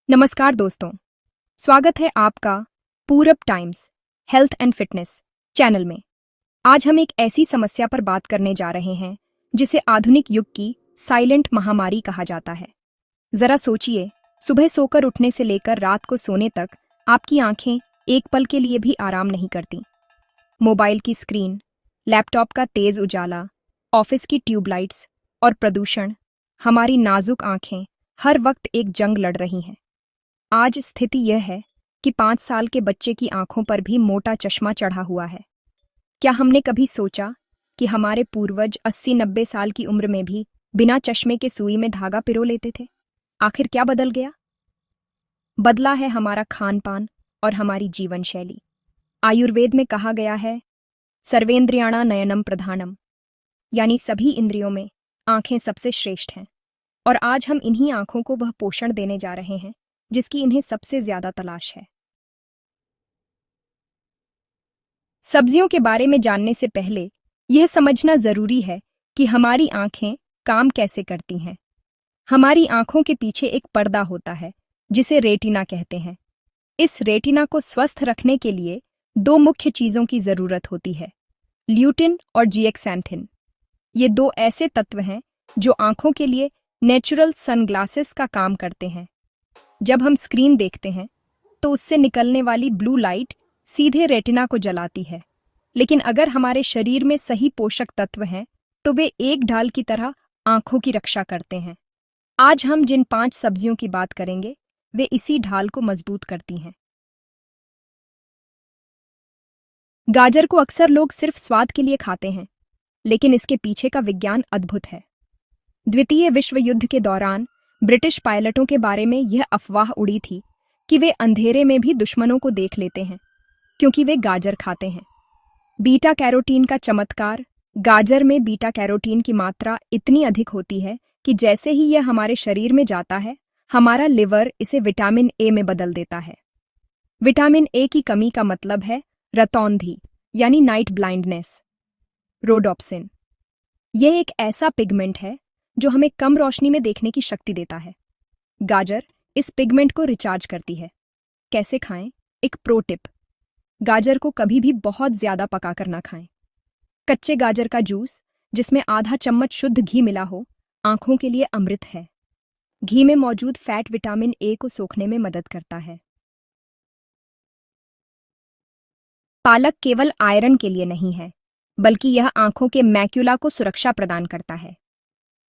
नमस्कार दोस्तों, स्वागत है आपका पूरब times health and fitness channel में। आज हम एक ऐसी समस्या पर बात करने जा रहे हैं जिसे आधुनिक युग की साइलेंट महामारी कहा जाता है। जरा सोचिए, सुबह सोकर उठने से लेकर रात को सोने तक आपकी आंखें एक पल के लिए भी आराम नहीं करती। मोबाइल की स्क्रीन, लैपटॉप का तेज उजाला, ऑफिस की ट्यूबलाइट्स और प्रदूषण, हमारी नाजुक आंखें हर वक्त एक जंग लड़ रही हैं। आज स्थिति यह है कि 5 साल के बच्चे की आंखों पर भी मोटा चश्मा चढ़ा हुआ है। क्या हमने कभी सोचा कि हमारे पूर्वज 80-90 साल की उम्र में भी बिना चश्मे के सुई में धागा पिरो लेते थे? आखिर क्या बदल गया? बदला है हमारा खान पान और हमारी जीवन शैली। आयुर्वेद में कहा गया है, सर्वेंद्रियाणा नयनम प्रधानम, यानी सभी इंद्रियों में आंखें सबसे श्रेष्ठ हैं। और आज हम इन्हीं आंखों को वह पोषण देने जा रहे हैं जिसकी इन्हें सबसे ज्यादा तलाश है। सब्जियों के बारे में जानने से पहले यह समझना जरूरी है कि हमारी आंखें काम कैसे करती हैं। हमारी आंखों के पीछे एक पर्दा होता है जिसे रेटिना कहते हैं। इस रेटिना को स्वस्थ रखने के लिए दो मुख्य चीजों की जरूरत होती है, ल्यूटिन और जिएक्सैंथिन। ये दो ऐसे तत्व हैं जो आंखों के लिए नेचुरल सनग्लासेस का काम करते हैं। जब हम स्क्रीन देखते हैं तो उससे निकलने वाली ब्लू लाइट सीधे रेटिना को जलाती है, लेकिन अगर हमारे शरीर में सही पोषक तत्व हैं तो वे एक ढाल की तरह आंखों की रक्षा करते हैं। आज हम जिन 5 सब्जियों की बात करेंगे वे इसी ढाल को मजबूत करती हैं। गाजर को अक्सर लोग सिर्फ स्वाद के लिए खाते हैं, लेकिन इसके पीछे का विज्ञान अद्भुत है। द्वितीय विश्व युद्ध के दौरान ब्रिटिश पायलटों के बारे में यह अफवाह उड़ी थी कि वे अंधेरे में भी दुश्मनों को देख लेते हैं क्योंकि वे गाजर खाते हैं। बीटा कैरोटीन का चमत्कार। गाजर में बीटा कैरोटीन की मात्रा इतनी अधिक होती है कि जैसे ही यह हमारे शरीर में जाता है, हमारा लिवर इसे विटामिन ए में बदल देता है। विटामिन ए की कमी का मतलब है रतौंधी, यानी नाइट ब्लाइंडनेस। रोडोप्सिन, यह एक ऐसा पिगमेंट है जो हमें कम रोशनी में देखने की शक्ति देता है। गाजर इस पिगमेंट को रिचार्ज करती है। कैसे खाएं? एक प्रो टिप, गाजर को कभी भी बहुत ज्यादा पकाकर ना खाएं। कच्चे गाजर का जूस जिसमें आधा चम्मच शुद्ध घी मिला हो, आंखों के लिए अमृत है। घी में मौजूद फैट विटामिन ए को सोखने में मदद करता है। पालक केवल आयरन के लिए नहीं है, बल्कि यह आंखों के मैक्यूला को सुरक्षा प्रदान करता है।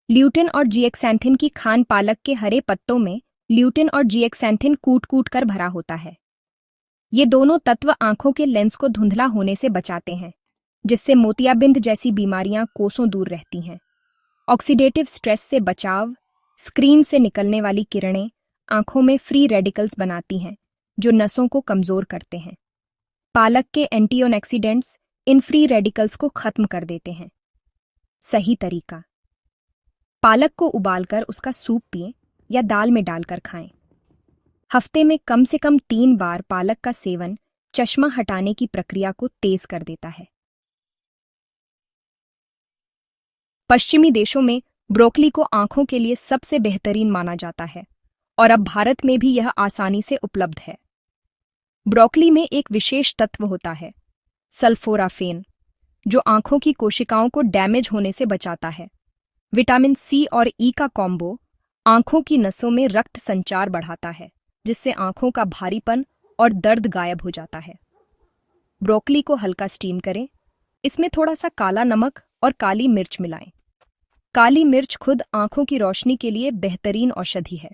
ल्यूटिन और जिएक्सैंथिन की खान। पालक के हरे पत्तों में ल्यूटिन और जिएक्सैंथिन कूट-कूट कर भरा होता है। ये दोनों तत्व आंखों के लेंस को धुंधला होने से बचाते हैं, जिससे मोतियाबिंद जैसी बीमारियां कोसों दूर रहती हैं। ऑक्सीडेटिव स्ट्रेस से बचाव। स्क्रीन से निकलने वाली किरणें आंखों में फ्री रेडिकल्स बनाती हैं, जो नसों को कमजोर करते हैं। पालक के एंटीऑक्सीडेंट्स इन फ्री रेडिकल्स को खत्म कर देते हैं। सही तरीका, पालक को उबालकर उसका सूप पिएं या दाल में डालकर खाएं। हफ्ते में कम से कम 3 बार पालक का सेवन चश्मा हटाने की प्रक्रिया को तेज कर देता है। पश्चिमी देशों में ब्रोकली को आंखों के लिए सबसे बेहतरीन माना जाता है और अब भारत में भी यह आसानी से उपलब्ध है। ब्रोकली में एक विशेष तत्व होता है, सल्फोराफेन, जो आंखों की कोशिकाओं को डैमेज होने से बचाता है। विटामिन सी और ई का कॉम्बो आंखों की नसों में रक्त संचार बढ़ाता है, जिससे आंखों का भारीपन और दर्द गायब हो जाता है। ब्रोकली को हल्का स्टीम करें, इसमें थोड़ा सा काला नमक और काली मिर्च मिलाएं। काली मिर्च खुद आंखों की रोशनी के लिए बेहतरीन औषधि है।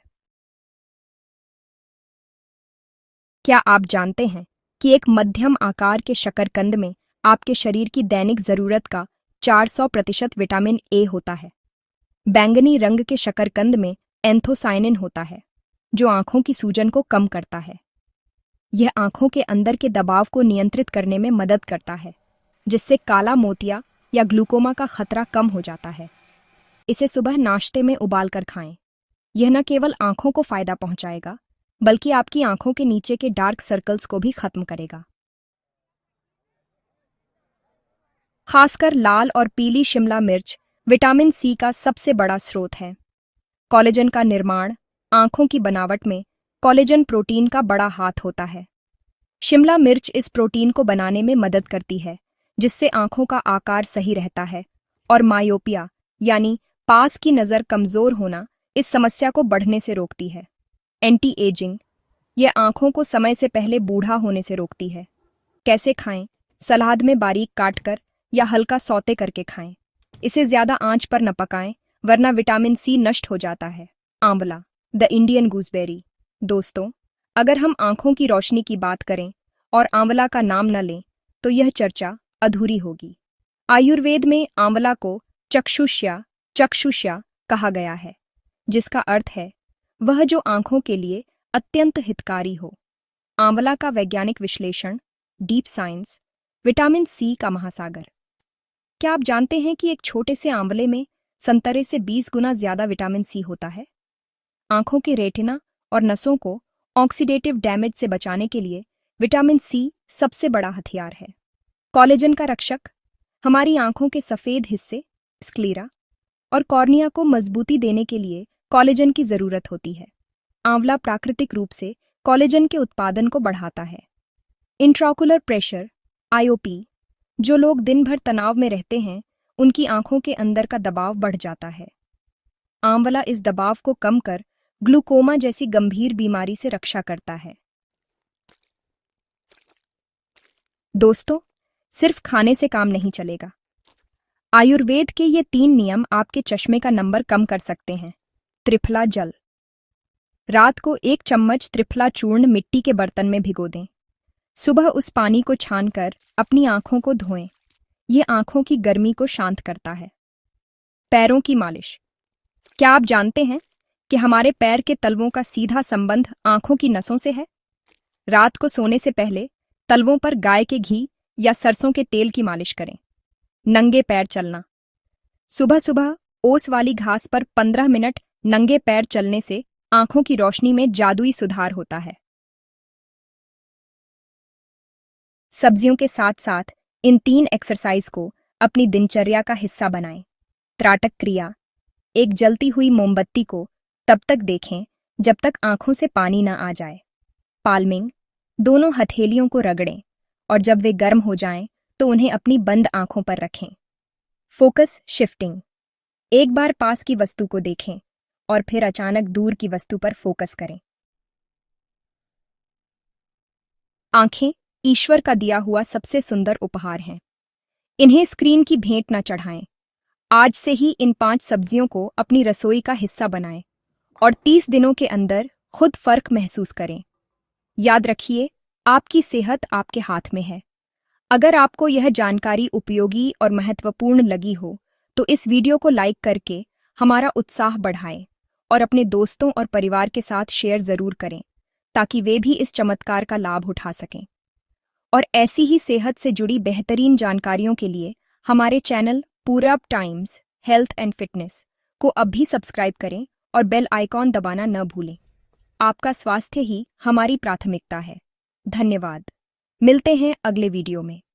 क्या आप जानते हैं कि एक मध्यम आकार के शकरकंद में आपके शरीर की दैनिक जरूरत का 400% विटामिन ए होता है। बैंगनी रंग के शकरकंद में एंथोसायनिन होता है, जो आंखों की सूजन को कम करता है। यह आंखों के अंदर के दबाव को नियंत्रित करने में मदद करता है, जिससे काला मोतिया या ग्लूकोमा का खतरा कम हो जाता है। इसे सुबह नाश्ते में उबालकर खाएं। यह न केवल आंखों को फायदा पहुंचाएगा, बल्कि आपकी आंखों के नीचे के डार्क सर्कल्स को भी खत्म करेगा। खासकर लाल और पीली शिमला मिर्च विटामिन सी का सबसे बड़ा स्रोत है। कोलेजन का निर्माण आंखों की बनावट में कोलेजन प्रोटीन का बड़ा हाथ होता है। शिमला मिर्च इस प्रोटीन को बनाने में मदद करती है, जिससे आंखों का आकार सही रहता है और मायोपिया यानी पास की नज़र कमज़ोर होना इस समस्या को बढ़ने से रोकती है। एंटी एजिंग, यह आंखों को समय से पहले बूढ़ा होने से रोकती है। कैसे खाएं? सलाद में बारीक काटकर या हल्का सौते करके खाएं। इसे ज़्यादा आंच पर न पकाएं, वरना विटामिन सी नष्ट हो जाता है। आंवला, द इंडियन गूसबेरी। दोस्तों, अगर हम आंखों की रोशनी की बात करें और आंवला का नाम न लें, तो यह चर्चा अधूरी होगी। आयुर्वेद में आंवला को चक्षुष्या कहा गया है, जिसका अर्थ है वह जो आंखों के लिए अत्यंत हितकारी हो। आंवला का वैज्ञानिक विश्लेषण, डीप साइंस, विटामिन सी का महासागर। क्या आप जानते हैं कि एक छोटे से आंवले में संतरे से 20 गुना ज्यादा विटामिन सी होता है? आंखों के रेटिना और नसों को ऑक्सीडेटिव डैमेज से बचाने के लिए विटामिन सी सबसे बड़ा हथियार है। कोलेजन का रक्षक, हमारी आंखों के सफेद हिस्से, स्क्लेरा और कॉर्निया को मजबूती देने के लिए कोलेजन की जरूरत होती है। आंवला प्राकृतिक रूप से कोलेजन के उत्पादन को बढ़ाता है। इंट्राओकुलर प्रेशर, आईओपी, जो लोग दिन भर तनाव में रहते हैं, उनकी आंखों के अंदर का दबाव बढ़ जाता है। आंवला इस दबाव को कम कर ग्लूकोमा जैसी गंभीर बीमारी से रक्षा करता है। दोस्तों, सिर्फ खाने से काम नहीं चलेगा। आयुर्वेद के ये 3 नियम आपके चश्मे का नंबर कम कर सकते हैं। त्रिफला जल, रात को 1 चम्मच त्रिफला चूर्ण मिट्टी के बर्तन में भिगो दें। सुबह उस पानी को छानकर अपनी आंखों को धोएं। यह आंखों की गर्मी को शांत करता है। पैरों की मालिश, क्या आप जानते हैं कि हमारे पैर के तलवों का सीधा संबंध आंखों की नसों से है? रात को सोने से पहले तलवों पर गाय के घी या सरसों के तेल की मालिश करें। नंगे पैर चलना, सुबह सुबह ओस वाली घास पर 15 मिनट नंगे पैर चलने से आंखों की रोशनी में जादुई सुधार होता है। सब्जियों के साथ साथ इन 3 एक्सरसाइज को अपनी दिनचर्या का हिस्सा बनाएं। त्राटक क्रिया, एक जलती हुई मोमबत्ती को तब तक देखें जब तक आंखों से पानी न आ जाए। पाल्मिंग, दोनों हथेलियों को रगड़ें और जब वे गर्म हो जाएं तो उन्हें अपनी बंद आंखों पर रखें। फोकस शिफ्टिंग, एक बार पास की वस्तु को देखें और फिर अचानक दूर की वस्तु पर फोकस करें। आंखें ईश्वर का दिया हुआ सबसे सुंदर उपहार हैं। इन्हें स्क्रीन की भेंट न चढ़ाएं। आज से ही इन 5 सब्जियों को अपनी रसोई का हिस्सा बनाएं और 30 दिनों के अंदर खुद फर्क महसूस करें। याद रखिए, आपकी सेहत आपके हाथ में है। अगर आपको यह जानकारी उपयोगी और महत्वपूर्ण लगी हो, तो इस वीडियो को लाइक करके हमारा उत्साह बढ़ाएं और अपने दोस्तों और परिवार के साथ शेयर जरूर करें, ताकि वे भी इस चमत्कार का लाभ उठा सकें। और ऐसी ही सेहत से जुड़ी बेहतरीन जानकारियों के लिए हमारे चैनल पूरब टाइम्स हेल्थ एंड फिटनेस को अब भी सब्सक्राइब करें और बेल आइकॉन दबाना न भूलें। आपका स्वास्थ्य ही हमारी प्राथमिकता है। धन्यवाद। मिलते हैं अगले वीडियो में।